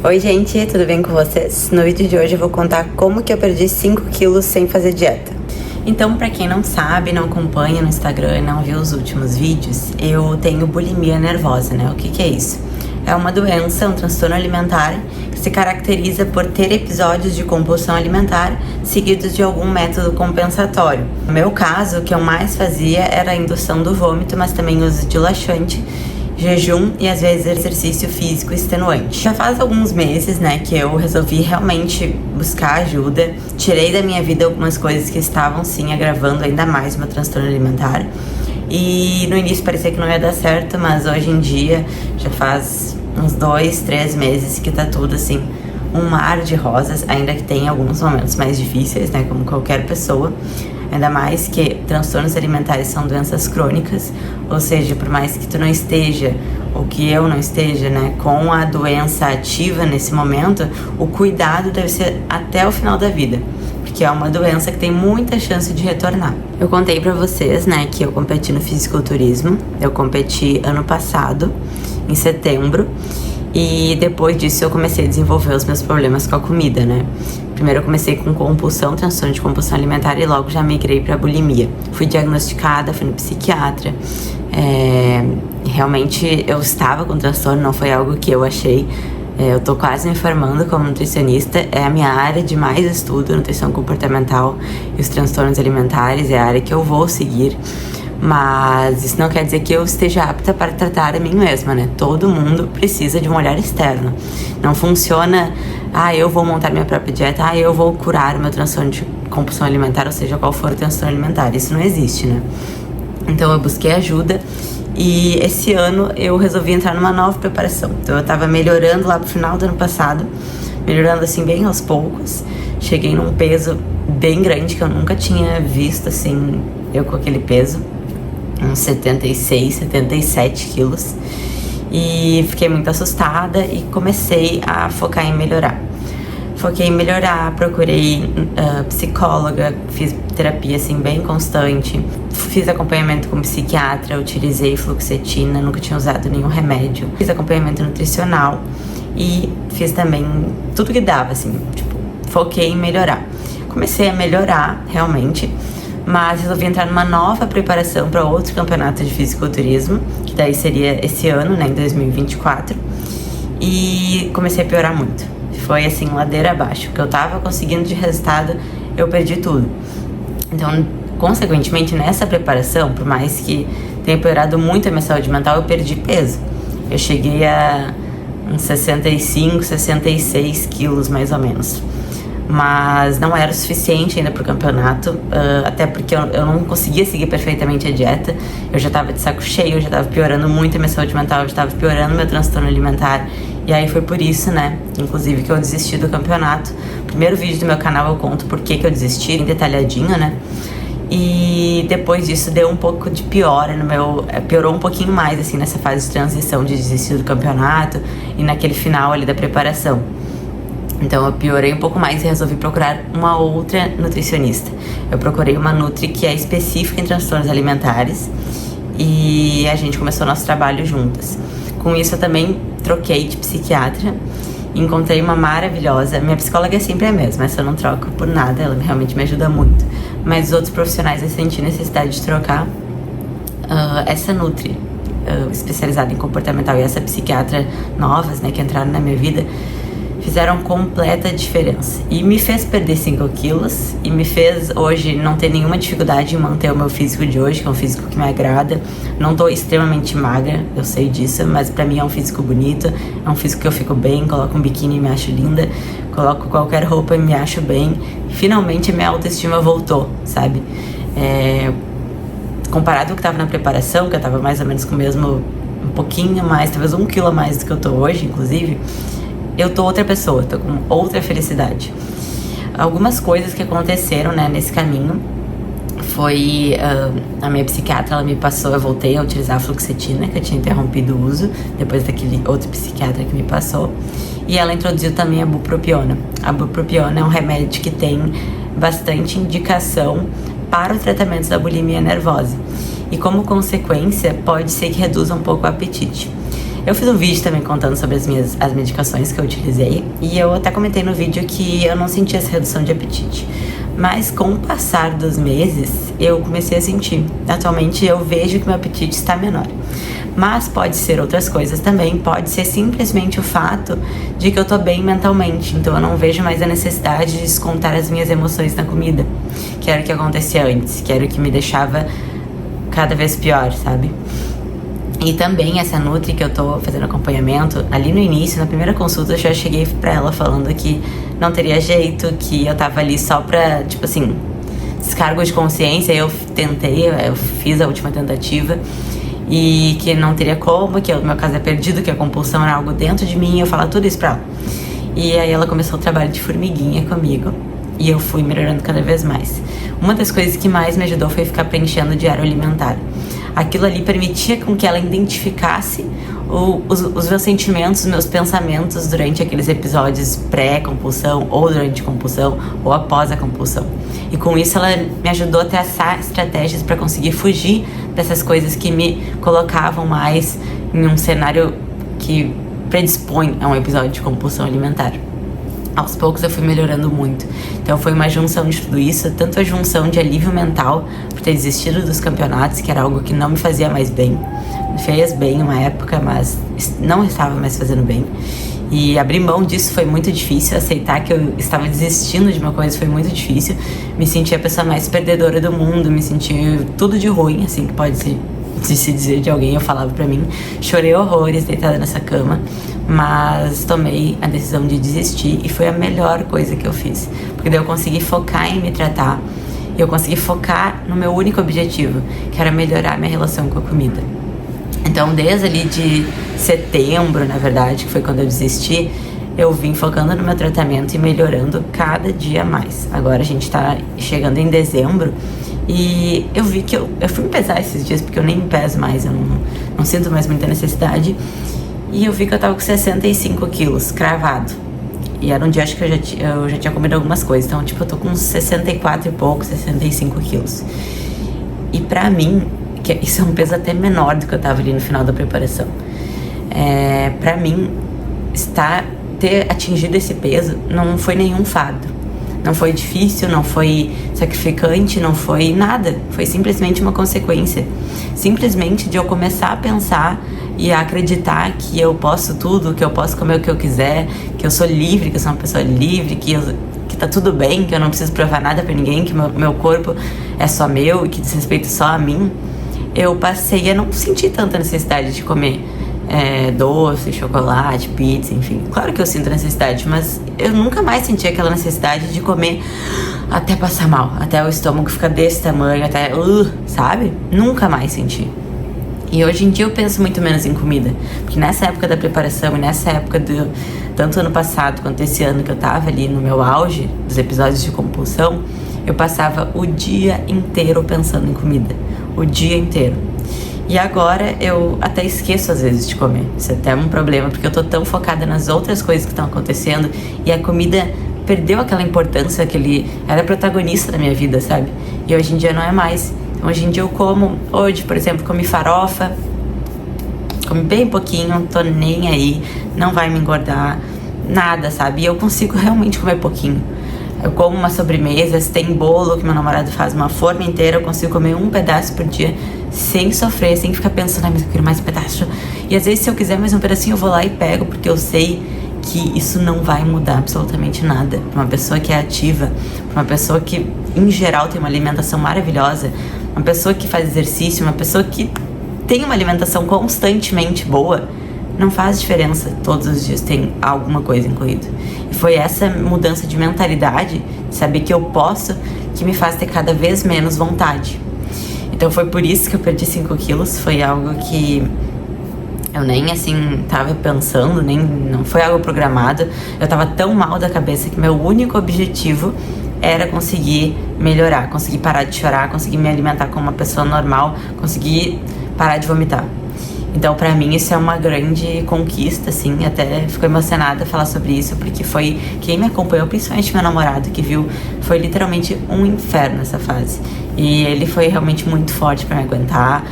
Oi gente, tudo bem com vocês? No vídeo de hoje eu vou contar como que eu perdi 5 quilos sem fazer dieta. Então, pra quem não sabe, não acompanha no Instagram e não viu os últimos vídeos, eu tenho bulimia nervosa, né? O que é isso? É uma doença, um transtorno alimentar que se caracteriza por ter episódios de compulsão alimentar seguidos de algum método compensatório. No meu caso, o que eu mais fazia era a indução do vômito, mas também uso de laxante, jejum e às vezes exercício físico extenuante. Já faz alguns meses, né, que eu resolvi realmente buscar ajuda. Tirei da minha vida algumas coisas que estavam sim agravando ainda mais o meu transtorno alimentar. E no início parecia que não ia dar certo, mas hoje em dia já faz uns 2, 3 meses que tá tudo assim, um mar de rosas, ainda que tem alguns momentos mais difíceis, né, como qualquer pessoa. Ainda mais que transtornos alimentares são doenças crônicas, ou seja, por mais que tu não esteja, ou que eu não esteja, né, com a doença ativa nesse momento, o cuidado deve ser até o final da vida, porque é uma doença que tem muita chance de retornar. Eu contei pra vocês, né, que eu competi no fisiculturismo, eu competi ano passado, em setembro, e depois disso eu comecei a desenvolver os meus problemas com a comida, né? Primeiro eu comecei com compulsão, transtorno de compulsão alimentar e logo já migrei para bulimia. Fui diagnosticada, fui no psiquiatra. Realmente eu estava com transtorno, não foi algo que eu achei. Eu tô quase me formando como nutricionista, é a minha área de mais estudo, nutrição comportamental e os transtornos alimentares, é a área que eu vou seguir. Mas isso não quer dizer que eu esteja apta para tratar a mim mesma, né? Todo mundo precisa de um olhar externo. Não funciona, eu vou montar minha própria dieta, eu vou curar o meu transtorno de compulsão alimentar, ou seja, qual for o transtorno alimentar. Isso não existe, né? Então eu busquei ajuda e esse ano eu resolvi entrar numa nova preparação. Então eu tava melhorando lá pro final do ano passado, melhorando assim bem aos poucos. Cheguei num peso bem grande que eu nunca tinha visto, assim, eu com aquele peso. Uns 76, 77 quilos. E fiquei muito assustada e comecei a focar em melhorar. Foquei em melhorar, procurei psicóloga, fiz terapia assim bem constante. Fiz acompanhamento com psiquiatra, utilizei fluoxetina, nunca tinha usado nenhum remédio. Fiz acompanhamento nutricional e fiz também tudo que dava, assim, tipo, foquei em melhorar. Comecei a melhorar, realmente, mas resolvi entrar numa nova preparação para outro campeonato de fisiculturismo, que daí seria esse ano, né, em 2024, e comecei a piorar muito. Foi assim, ladeira abaixo. O que eu tava conseguindo de resultado, eu perdi tudo. Então, consequentemente, nessa preparação, por mais que tenha piorado muito a minha saúde mental, eu perdi peso. Eu cheguei a uns 65, 66 quilos, mais ou menos. Mas não era o suficiente ainda pro campeonato, até porque eu não conseguia seguir perfeitamente a dieta. Eu já tava de saco cheio, eu já tava piorando muito a minha saúde mental, eu já tava piorando meu transtorno alimentar. E aí foi por isso, né, inclusive, que eu desisti do campeonato. Primeiro vídeo do meu canal eu conto por que eu desisti, bem detalhadinho, né. E depois disso deu um pouco de piora no meu... piorou um pouquinho mais, assim, nessa fase de transição de desistir do campeonato e naquele final ali da preparação. Então eu piorei um pouco mais e resolvi procurar uma outra nutricionista. Eu procurei uma nutri que é específica em transtornos alimentares e a gente começou nosso trabalho juntas. Com isso eu também troquei de psiquiatra, encontrei uma maravilhosa. Minha psicóloga é sempre a mesma, essa eu não troco por nada, ela realmente me ajuda muito. Mas os outros profissionais eu senti necessidade de trocar. Essa nutri especializada em comportamental e essa psiquiatra novas, né, que entraram na minha vida, fizeram completa diferença. E me fez perder 5 quilos. E me fez hoje não ter nenhuma dificuldade em manter o meu físico de hoje, que é um físico que me agrada. Não tô extremamente magra, eu sei disso, mas pra mim é um físico bonito. É um físico que eu fico bem, coloco um biquíni e me acho linda. Coloco qualquer roupa e me acho bem. Finalmente minha autoestima voltou, sabe? Comparado ao que tava na preparação, que eu tava mais ou menos com o mesmo, um pouquinho mais, talvez 1 quilo a mais do que eu tô hoje, inclusive, eu tô outra pessoa, tô com outra felicidade. Algumas coisas que aconteceram, né, nesse caminho foi a minha psiquiatra, ela me passou, eu voltei a utilizar a fluoxetina, que eu tinha interrompido o uso depois daquele outro psiquiatra que me passou, e ela introduziu também a bupropiona. A bupropiona é um remédio que tem bastante indicação para o tratamento da bulimia nervosa e, como consequência, pode ser que reduza um pouco o apetite. Eu fiz um vídeo também contando sobre as medicações que eu utilizei, e eu até comentei no vídeo que eu não sentia essa redução de apetite. Mas com o passar dos meses, eu comecei a sentir. Atualmente eu vejo que meu apetite está menor. Mas pode ser outras coisas também, pode ser simplesmente o fato de que eu tô bem mentalmente. Então eu não vejo mais a necessidade de descontar as minhas emoções na comida, que era o que acontecia antes, que era o que me deixava cada vez pior, sabe? E também essa Nutri que eu tô fazendo acompanhamento, ali no início, na primeira consulta, eu já cheguei pra ela falando que não teria jeito, que eu tava ali só pra, tipo assim, descargo de consciência. Eu fiz a última tentativa e que não teria como, que o meu caso é perdido, que a compulsão era algo dentro de mim, eu falar tudo isso pra ela. E aí ela começou o trabalho de formiguinha comigo e eu fui melhorando cada vez mais. Uma das coisas que mais me ajudou foi ficar preenchendo o diário alimentar. Aquilo ali permitia com que ela identificasse os meus sentimentos, os meus pensamentos durante aqueles episódios pré-compulsão, ou durante a compulsão, ou após a compulsão. E com isso ela me ajudou a traçar estratégias para conseguir fugir dessas coisas que me colocavam mais em um cenário que predispõe a um episódio de compulsão alimentar. Aos poucos eu fui melhorando muito. Então foi uma junção de tudo isso, tanto a junção de alívio mental por ter desistido dos campeonatos, que era algo que não me fazia mais bem. Me fez bem uma época, mas não estava mais fazendo bem. E abrir mão disso foi muito difícil, aceitar que eu estava desistindo de uma coisa foi muito difícil. Me senti a pessoa mais perdedora do mundo, me senti tudo de ruim, assim, que pode se dizer de alguém, eu falava pra mim. Chorei horrores deitada nessa cama, mas tomei a decisão de desistir e foi a melhor coisa que eu fiz, porque daí eu consegui focar em me tratar e eu consegui focar no meu único objetivo, que era melhorar minha relação com a comida. Então desde ali de setembro, na verdade, que foi quando eu desisti, eu vim focando no meu tratamento e melhorando cada dia mais. Agora a gente tá chegando em dezembro e eu vi que eu fui me pesar esses dias, porque eu nem me peso mais, eu não sinto mais muita necessidade. E eu vi que eu tava com 65 quilos, cravado. E era um dia, acho que eu já tinha comido algumas coisas. Então, tipo, eu tô com 64 e pouco, 65 quilos. E pra mim, isso é um peso até menor do que eu tava ali no final da preparação. Pra mim, ter atingido esse peso não foi nenhum fado. Não foi difícil, não foi sacrificante, não foi nada. Foi simplesmente uma consequência. Simplesmente de eu começar a pensar e a acreditar que eu posso tudo, que eu posso comer o que eu quiser, que eu sou livre, que eu sou uma pessoa livre, que tá tudo bem, que eu não preciso provar nada pra ninguém, que meu corpo é só meu e que diz respeito só a mim. Eu passei a não sentir tanta necessidade de comer doce, chocolate, pizza, enfim. Claro que eu sinto necessidade, mas eu nunca mais senti aquela necessidade de comer até passar mal, até o estômago ficar desse tamanho, até, sabe? Nunca mais senti. E hoje em dia eu penso muito menos em comida, porque nessa época da preparação e nessa época tanto ano passado quanto esse ano que eu tava ali no meu auge dos episódios de compulsão, eu passava o dia inteiro pensando em comida, o dia inteiro. E agora eu até esqueço às vezes de comer. Isso é até um problema, porque eu tô tão focada nas outras coisas que estão acontecendo e a comida perdeu aquela importância era protagonista da minha vida, sabe? E hoje em dia não é mais. Hoje em dia eu hoje, por exemplo, comi farofa, comi bem pouquinho, tô nem aí, não vai me engordar, nada, sabe? E eu consigo realmente comer pouquinho. Eu como uma sobremesa, se tem bolo que meu namorado faz uma forma inteira, eu consigo comer um pedaço por dia sem sofrer, sem ficar pensando, mas eu quero mais um pedaço. E às vezes se eu quiser mais um pedacinho eu vou lá e pego, porque eu sei que isso não vai mudar absolutamente nada. Pra uma pessoa que é ativa, pra uma pessoa que em geral tem uma alimentação maravilhosa, uma pessoa que faz exercício, uma pessoa que tem uma alimentação constantemente boa, não faz diferença, todos os dias tem alguma coisa incluída. E foi essa mudança de mentalidade, de saber que eu posso, que me faz ter cada vez menos vontade. Então foi por isso que eu perdi 5 quilos, foi algo que eu nem assim tava pensando, não foi algo programado. Eu tava tão mal da cabeça que meu único objetivo era conseguir melhorar, conseguir parar de chorar, conseguir me alimentar como uma pessoa normal, conseguir parar de vomitar. Então, pra mim, isso é uma grande conquista, assim, até fico emocionada falar sobre isso, porque foi quem me acompanhou, principalmente meu namorado, que viu, foi literalmente um inferno essa fase. E ele foi realmente muito forte pra me aguentar.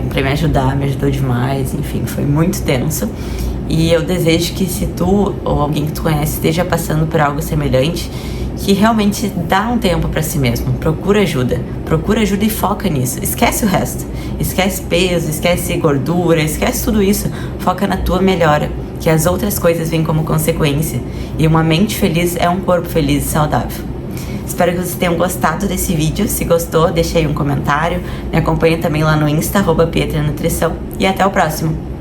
pra me ajudar, me ajudou demais, enfim, foi muito tenso. E eu desejo que se tu ou alguém que tu conhece esteja passando por algo semelhante, que realmente dá um tempo pra si mesmo, procura ajuda e foca nisso, esquece o resto, esquece peso, esquece gordura, esquece tudo isso, foca na tua melhora, que as outras coisas vêm como consequência, e uma mente feliz é um corpo feliz e saudável. Espero que vocês tenham gostado desse vídeo. Se gostou, deixa aí um comentário, me acompanha também lá no Insta, @PietraNutrição, e até o próximo!